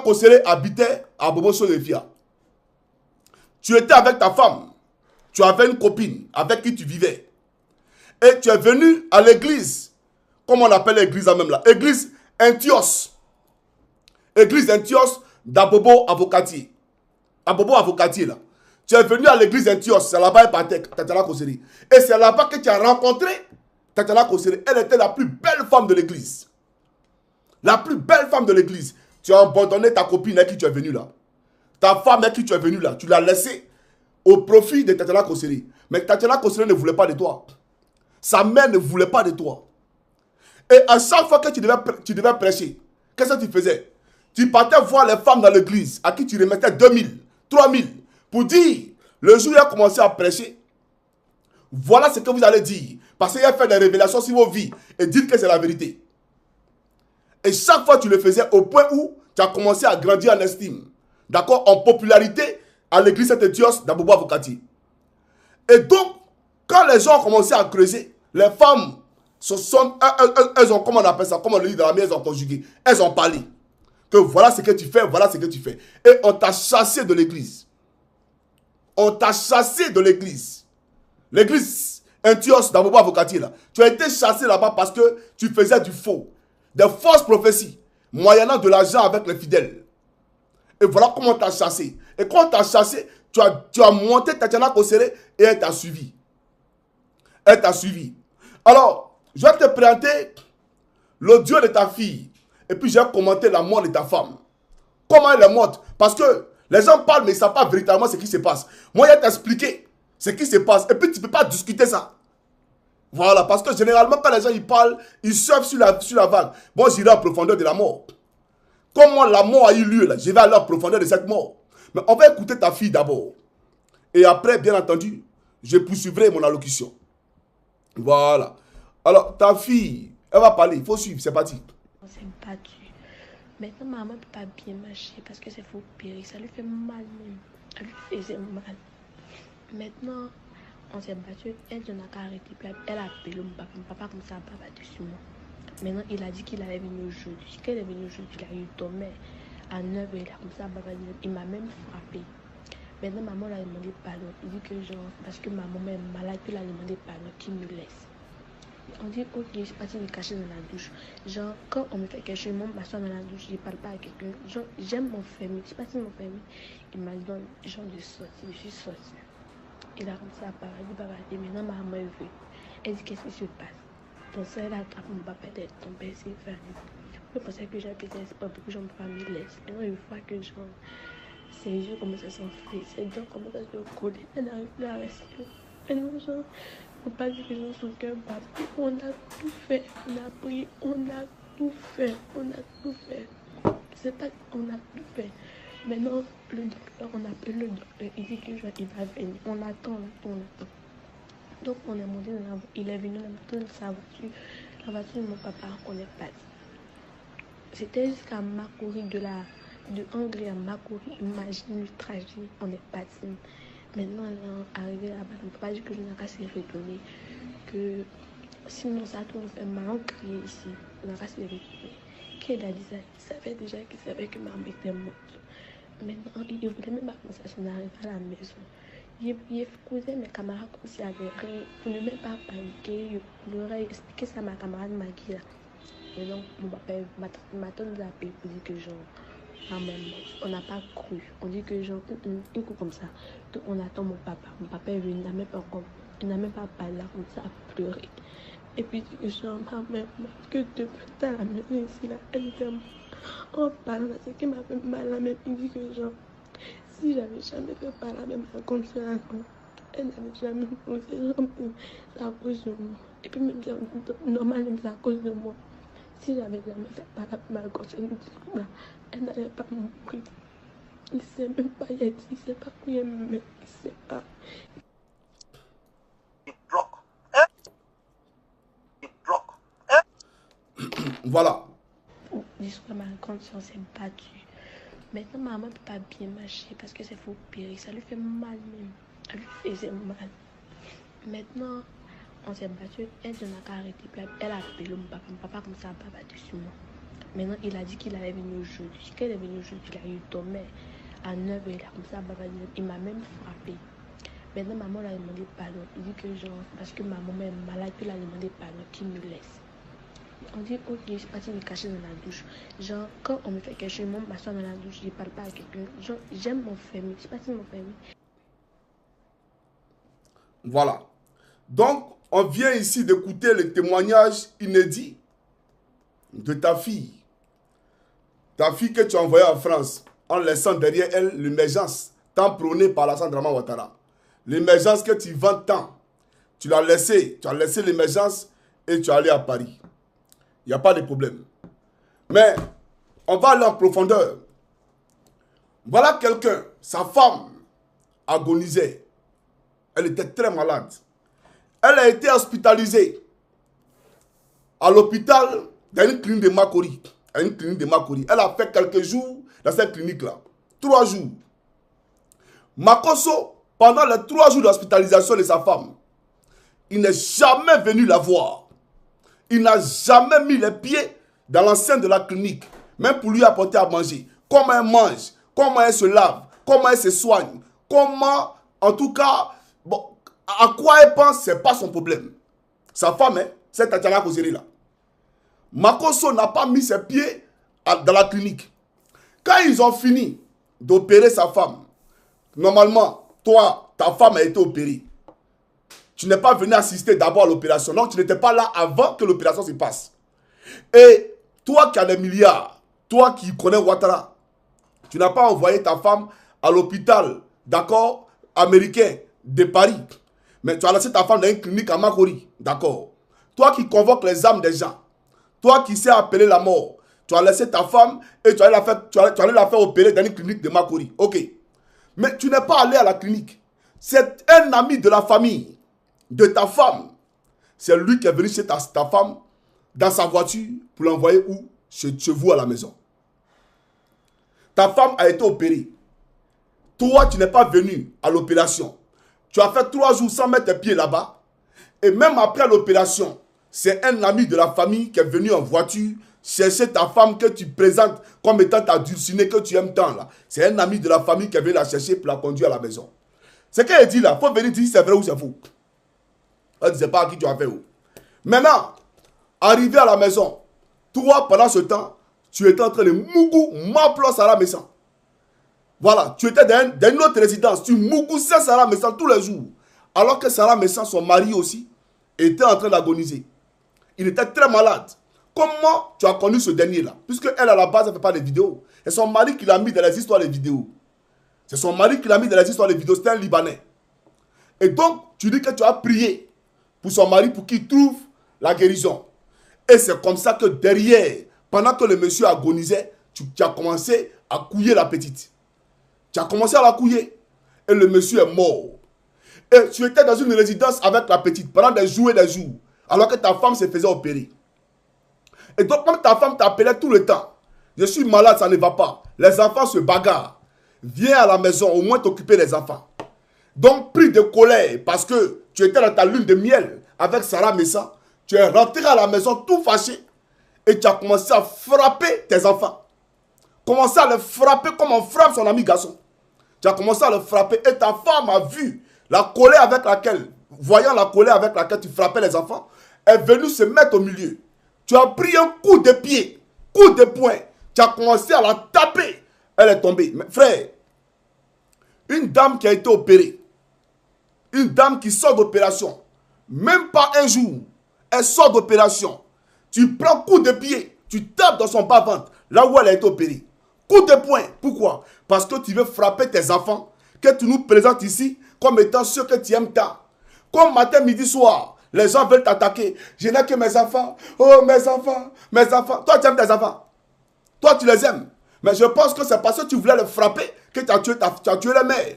Kosere habitait à Bobo Sodefia. Tu étais avec ta femme. Tu avais une copine avec qui tu vivais. Et tu es venu à l'église. Comment on appelle l'église là même là? Église Antioche. Église Antioche d'Abobo Avocatier. Abobo Avocatier là. Tu es venu à l'église Antioche. C'est là-bas et Patek, Tatiana Kosere. Et c'est là-bas que tu as rencontré Tatiana Kosere. Elle était la plus belle femme de l'église. La plus belle femme de l'église. Tu as abandonné ta copine avec qui tu es venu là. Ta femme avec qui tu es venu là. Tu l'as laissée au profit de Tatiana Kosere. Mais Tatiana Kosere ne voulait pas de toi. Sa mère ne voulait pas de toi. Et à chaque fois que tu devais prêcher, qu'est-ce que tu faisais? Tu partais voir les femmes dans l'église à qui tu remettais 2000, 3000 pour dire, le jour où il a commencé à prêcher, voilà ce que vous allez dire. Parce qu'il a fait des révélations sur vos vies et dire que c'est la vérité. Et chaque fois tu le faisais au point où tu as commencé à grandir en estime. D'accord? En popularité à l'église Saint-Étios d'Abobo Avocatier. Et donc, quand les gens ont commencé à creuser, les femmes, elles ont, comment on appelle ça, comment on le dit dans la mienne, elles ont conjugué, elles ont parlé. Que voilà ce que tu fais, voilà ce que tu fais. Et on t'a chassé de l'église. On t'a chassé de l'église. L'église Antioche d'Abobo Avocatier là. Tu as été chassé là-bas parce que tu faisais du faux. Des fausses prophéties. Moyennant de l'argent avec les fidèles. Et voilà comment on t'a chassé. Et quand on t'a chassé, tu as monté Tatiana Kosere et elle t'a suivi. Elle t'a suivi. Alors, je vais te présenter l'audio de ta fille. Et puis, je vais commenter la mort de ta femme. Comment elle est morte? Parce que les gens parlent, mais ils ne savent pas véritablement ce qui se passe. Moi, je vais t'expliquer ce qui se passe. Et puis, tu ne peux pas discuter ça. Voilà, parce que généralement, quand les gens ils parlent, ils surfent sur la vague. Bon, j'irai en profondeur de la mort. Comment la mort a eu lieu, là, je vais aller en profondeur de cette mort. Mais on va écouter ta fille d'abord. Et après, bien entendu, je poursuivrai mon allocution. Voilà. Alors, ta fille, elle va parler. Il faut suivre, c'est parti. On s'est battu. Maintenant, maman ne peut pas bien marcher parce que c'est faux périr. Ça lui fait mal même. Ça lui faisait mal. Maintenant, on s'est battu. Elle n'a qu'à arrêter. Puis elle a appelé mon papa. Mon papa comme ça a battu sur moi. Maintenant, il a dit qu'il allait venir aujourd'hui. Quand il est venu aujourd'hui, il a eu dormi à 9h. Il a comme ça bavarder. Il m'a même frappé. Maintenant, maman l'a demandé pardon. Il dit que genre, parce que ma maman est malade, il a demandé pardon, qu'il me laisse. On dit, ok, je suis partie me cacher dans la douche. Genre, quand on me fait quelque chose, moi, je m'assois dans la douche, je ne parle pas à quelqu'un. Genre, j'aime m'enfermer. Je suis partie m'enfermer. Il m'a dit, genre, de sortir. Je suis sortie. Il a commencé à bavarder. Maintenant, ma maman est venue. Elle dit, qu'est-ce qui se passe? Pour ça, elle a attrapé mon papa, elle est tombée, c'est fermé. Je pensais que j'avais pété, c'est pas beaucoup, j'en peux pas me laisser. Maintenant, une fois que genre, ses yeux commencent à s'enfler, ses dents commencent à se coller, elle n'arrive plus à respirer. Maintenant, genre, faut pas dire que genre, son cœur bat. On a tout fait, on a prié, on a tout fait, on a tout fait. C'est pas qu'on a tout fait. Maintenant, le docteur, on appelle le docteur, il dit que genre, il va venir. On attend. Donc, on est monté dans la voiture. Il est venu dans sa voiture. La voiture de mon papa, on est parti. C'était jusqu'à Makori, de Anglais à Makori. Imagine le trajet, on est parti. Maintenant, on est arrivé là-bas. Mon papa dit que je n'ai qu'à se retourner. Que sinon, ça tout nous fait mal. On criait ici. On n'a qu'à se retourner. Quand il a dit ça, il savait déjà qu'il savait que ma mère était morte. Maintenant, il ne voulait même pas commencer à arriver à la maison. Il faisait mes camarades comme s'il y avait rien. Pour ne même pas paniquer, il aurait expliqué ça à ma camarade Maggie là. Et donc, mon papa, ma tante nous a appelé pour dire que genre, maman est morte. On n'a pas cru. On dit que genre, un coup comme ça. Donc, on attend mon papa. Mon papa est venu, il n'a même pas parlé là, comme ça, à pleurer. Et puis, genre, maman est morte. Que depuis à la maison ici là, elle était morte. En parlant, c'est qui m'a fait mal là même. Il dit que genre, si j'avais jamais fait par là même à conscience, elle n'avait jamais posé, c'est à cause de moi. Et puis même normal, même c'est à cause de moi. Si j'avais jamais fait par là ma conscience, elle n'allait pas mourir. Il ne sait même pas, il ne sait pas où il est, mais il ne sait pas. Voilà. L'histoire ma conscience s'est battue. Maintenant, maman ne peut pas bien marcher parce que c'est faux périr. Ça lui fait mal même. Ça lui faisait mal. Maintenant, on s'est battu. Elle n'a qu'à arrêter. Puis elle a appelé mon papa. Mon papa comme ça a battu sur moi. Maintenant, il a dit qu'il allait venir aujourd'hui. Quand il est venu aujourd'hui, il dormait à 9h, il a commencé à bavarder. Il m'a même frappé. Maintenant, maman l'a demandé pardon. Il dit que genre, parce que maman est malade, il a demandé pardon, qu'il me laisse. On dit, ok, je suis partie me cacher dans la douche. Genre, quand on me fait quelque chose, moi, je m'assois dans la douche, je ne parle pas à quelqu'un. Genre, j'aime m'enfermer. Je suis partie m'enfermer. Voilà. Donc, on vient ici d'écouter le témoignage inédit de ta fille. Ta fille que tu as envoyée en France, en laissant derrière elle l'émergence tant prônée par Alassane Dramane Ouattara. L'émergence que tu vends tant. Tu l'as laissé. Tu as laissé l'émergence et tu es allé à Paris. Il n'y a pas de problème. Mais on va aller en profondeur. Voilà quelqu'un, sa femme agonisait. Elle était très malade. Elle a été hospitalisée à l'hôpital dans une clinique de Makori. Elle a fait quelques jours dans cette clinique-là. 3 jours. Makosso, pendant les 3 jours d'hospitalisation de sa femme, il n'est jamais venu la voir. Il n'a jamais mis les pieds dans l'enceinte de la clinique, même pour lui apporter à manger. Comment elle mange, comment elle se lave, comment elle se soigne, comment, en tout cas, bon, à quoi elle pense, ce n'est pas son problème. Sa femme, c'est Tatiana Kozeri là. Makosso n'a pas mis ses pieds dans la clinique. Quand ils ont fini d'opérer sa femme, normalement, toi, ta femme a été opérée. Tu n'es pas venu assister d'abord à l'opération. Donc, tu n'étais pas là avant que l'opération se passe. Et toi qui as des milliards, toi qui connais Ouattara, tu n'as pas envoyé ta femme à l'hôpital, d'accord, américain de Paris. Mais tu as laissé ta femme dans une clinique à Makori, d'accord. Toi qui convoques les âmes des gens, toi qui sais appeler la mort, tu as laissé ta femme et tu allais la faire opérer dans une clinique de Makori. Ok. Mais tu n'es pas allé à la clinique. C'est un ami de la famille de ta femme. C'est lui qui est venu chez ta femme dans sa voiture pour l'envoyer où? Chez vous à la maison. Ta femme a été opérée. Toi, tu n'es pas venu à l'opération. Tu as fait 3 jours sans mettre tes pieds là-bas. Et même après l'opération, c'est un ami de la famille qui est venu en voiture chercher ta femme que tu présentes comme étant ta dulcinée que tu aimes tant là. C'est un ami de la famille qui est venu la chercher pour la conduire à la maison. C'est ce qu'elle dit là. Il faut venir dire si c'est vrai ou c'est faux. Elle ne disait pas à qui tu as fait. Maintenant, arrivé à la maison, toi, pendant ce temps, tu étais en train de mougou, m'appeler Sarah Messan. Voilà, tu étais dans une autre résidence, tu mougoussais Sarah Messan tous les jours. Alors que Sarah Messan, son mari aussi, était en train d'agoniser. Il était très malade. Comment tu as connu ce dernier-là? Puisque elle, à la base, elle ne fait pas de vidéos. C'est son mari qui l'a mis dans les histoires de vidéos. C'est son mari qui l'a mis dans les histoires de vidéos. C'était un Libanais. Et donc, tu dis que tu as prié pour son mari pour qu'il trouve la guérison. Et c'est comme ça que derrière, pendant que le monsieur agonisait, tu as commencé à couiller la petite. Tu as commencé à la couiller. Et le monsieur est mort. Et tu étais dans une résidence avec la petite pendant des jours et des jours. Alors que ta femme se faisait opérer. Et donc, comme ta femme t'appelait tout le temps, je suis malade, ça ne va pas. Les enfants se bagarrent. Viens à la maison, au moins t'occuper des enfants. Donc, pris de colère, parce que tu étais dans ta lune de miel avec Sarah Messan, tu es rentré à la maison tout fâché et tu as commencé à frapper tes enfants. Commencé à les frapper comme on frappe son ami garçon. Tu as commencé à le frapper et ta femme a vu la colère avec laquelle, voyant la colère avec laquelle tu frappais les enfants, est venue se mettre au milieu. Tu as pris un coup de pied, coup de poing, tu as commencé à la taper. Elle est tombée. Mais frère, une dame qui a été opérée, une dame qui sort d'opération, même pas un jour, elle sort d'opération. Tu prends coup de pied, tu tapes dans son bas-ventre, là où elle a été opérée. Coup de poing. Pourquoi? Parce que tu veux frapper tes enfants, que tu nous présentes ici comme étant ceux que tu aimes tant. Comme matin, midi, soir, les gens veulent t'attaquer. Je n'ai que mes enfants. Oh, mes enfants, mes enfants. Toi, tu aimes tes enfants. Toi, tu les aimes. Mais je pense que c'est parce que tu voulais les frapper que tu as tué les mères.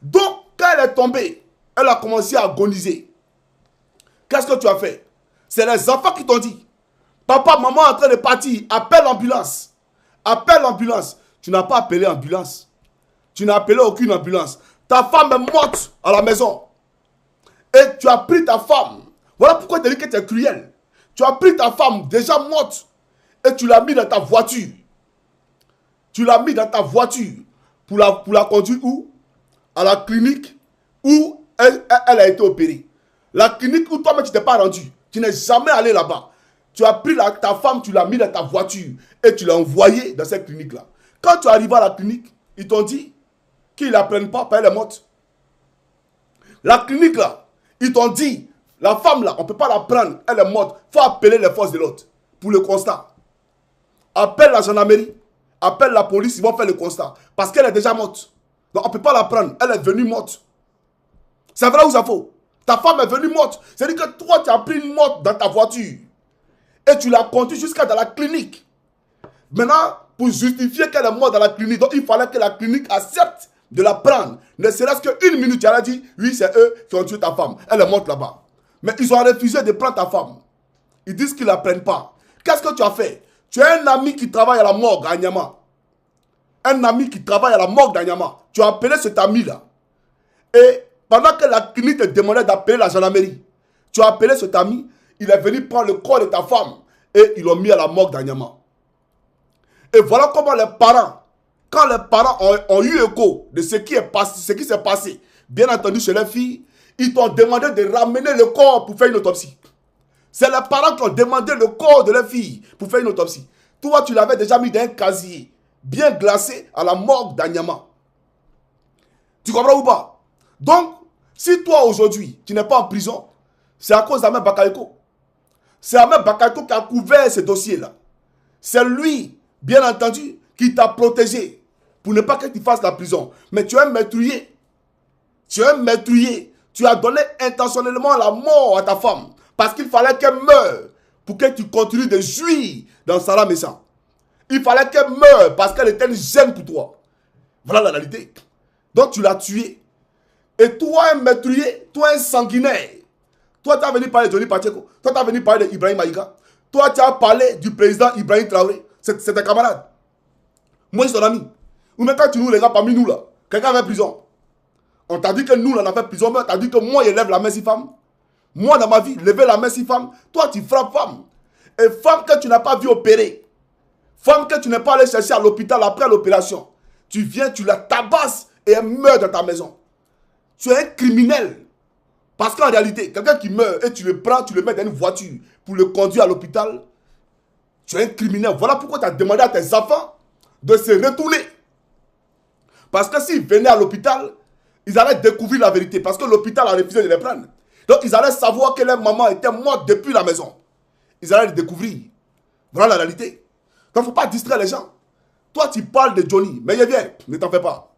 Donc, quand elle est tombée, elle a commencé à agoniser. Qu'est-ce que tu as fait? C'est les enfants qui t'ont dit, papa, maman est en train de partir, appelle l'ambulance. Appelle l'ambulance. Tu n'as pas appelé l'ambulance. Tu n'as appelé aucune ambulance. Ta femme est morte à la maison. Et tu as pris ta femme. Voilà pourquoi je te dis que tu es cruel. Tu as pris ta femme déjà morte. et tu l'as mis dans ta voiture. Tu l'as mis dans ta voiture pour la conduire où? À la clinique où elle a été opérée. La clinique où toi-même tu t'es pas rendu. Tu n'es jamais allé là-bas. Tu as pris ta femme, tu l'as mis dans ta voiture et tu l'as envoyée dans cette clinique-là. Quand tu arrives à la clinique, ils t'ont dit qu'ils ne la prennent pas, parce qu'elle est morte. La clinique là, ils t'ont dit, la femme là, on ne peut pas la prendre, elle est morte. Il faut appeler les forces de l'ordre pour le constat. Appelle la gendarmerie, appelle la police, ils vont faire le constat. Parce qu'elle est déjà morte. Donc on ne peut pas la prendre, elle est venue morte. C'est vrai ou c'est faux? Ta femme est venue morte. C'est-à-dire que toi, tu as pris une morte dans ta voiture. Et tu l'as conduite jusqu'à dans la clinique. Maintenant, pour justifier qu'elle est morte dans la clinique, donc il fallait que la clinique accepte de la prendre. Ne serait-ce qu'une minute, elle a dit, oui, c'est eux qui ont tué ta femme. Elle est morte là-bas. Mais ils ont refusé de prendre ta femme. Ils disent qu'ils ne la prennent pas. Qu'est-ce que tu as fait? Tu as un ami qui travaille à la morgue à Nyama. Un ami qui travaille à la morgue d'Anyama. Tu as appelé cet ami-là. Et pendant que la clinique te demandait d'appeler la gendarmerie, tu as appelé cet ami, il est venu prendre le corps de ta femme et ils l'ont mis à la morgue d'Anyama. Et voilà comment les parents, quand les parents ont eu écho de ce qui s'est passé, bien entendu chez les filles, ils t'ont demandé de ramener le corps pour faire une autopsie. C'est les parents qui ont demandé le corps de leur fille pour faire une autopsie. Toi, tu l'avais déjà mis dans un casier, bien glacé, à la morgue d'Anyama. Tu comprends ou pas? Donc, si toi aujourd'hui, tu n'es pas en prison, c'est à cause d'Ahmed Bakayoko. C'est Ahmed Bakayoko qui a couvert ce dossier-là. C'est lui, bien entendu, qui t'a protégé pour ne pas que tu fasses la prison. Mais tu es un meurtrier. Tu es un meurtrier. Tu as donné intentionnellement la mort à ta femme parce qu'il fallait qu'elle meure pour que tu continues de jouir dans Sarah Messa. Il fallait qu'elle meure parce qu'elle était une gêne pour toi. Voilà la réalité. Donc tu l'as tuée. Et toi, un meurtrier, toi, un sanguinaire. Toi, tu as venu parler de Johnny Pacheco. Toi, tu as venu parler d'Ibrahim Maïga. Toi, tu as parlé du président Ibrahim Traoré. C'est un camarade. Moi, je suis ton ami. Ou même quand tu nous, les gars, parmi nous, là, quelqu'un va en prison. On t'a dit que nous, là, on a fait prison, mais on t'a dit que moi, je lève la main si femme. Moi, dans ma vie, lever la main si femme. Toi, tu frappes femme. Et femme que tu n'as pas vu opérer. Femme que tu n'es pas allé chercher à l'hôpital après l'opération. Tu viens, tu la tabasses et elle meurt dans ta maison. Tu es un criminel. Parce qu'en réalité, quelqu'un qui meurt et tu le prends, tu le mets dans une voiture pour le conduire à l'hôpital, tu es un criminel. Voilà pourquoi tu as demandé à tes enfants de se retourner. Parce que s'ils venaient à l'hôpital, ils allaient découvrir la vérité. Parce que l'hôpital a refusé de les prendre. Donc ils allaient savoir que leur maman était morte depuis la maison. Ils allaient le découvrir. Voilà la réalité. Donc il ne faut pas distraire les gens. Toi, tu parles de Johnny, mais il vient, ne t'en fais pas.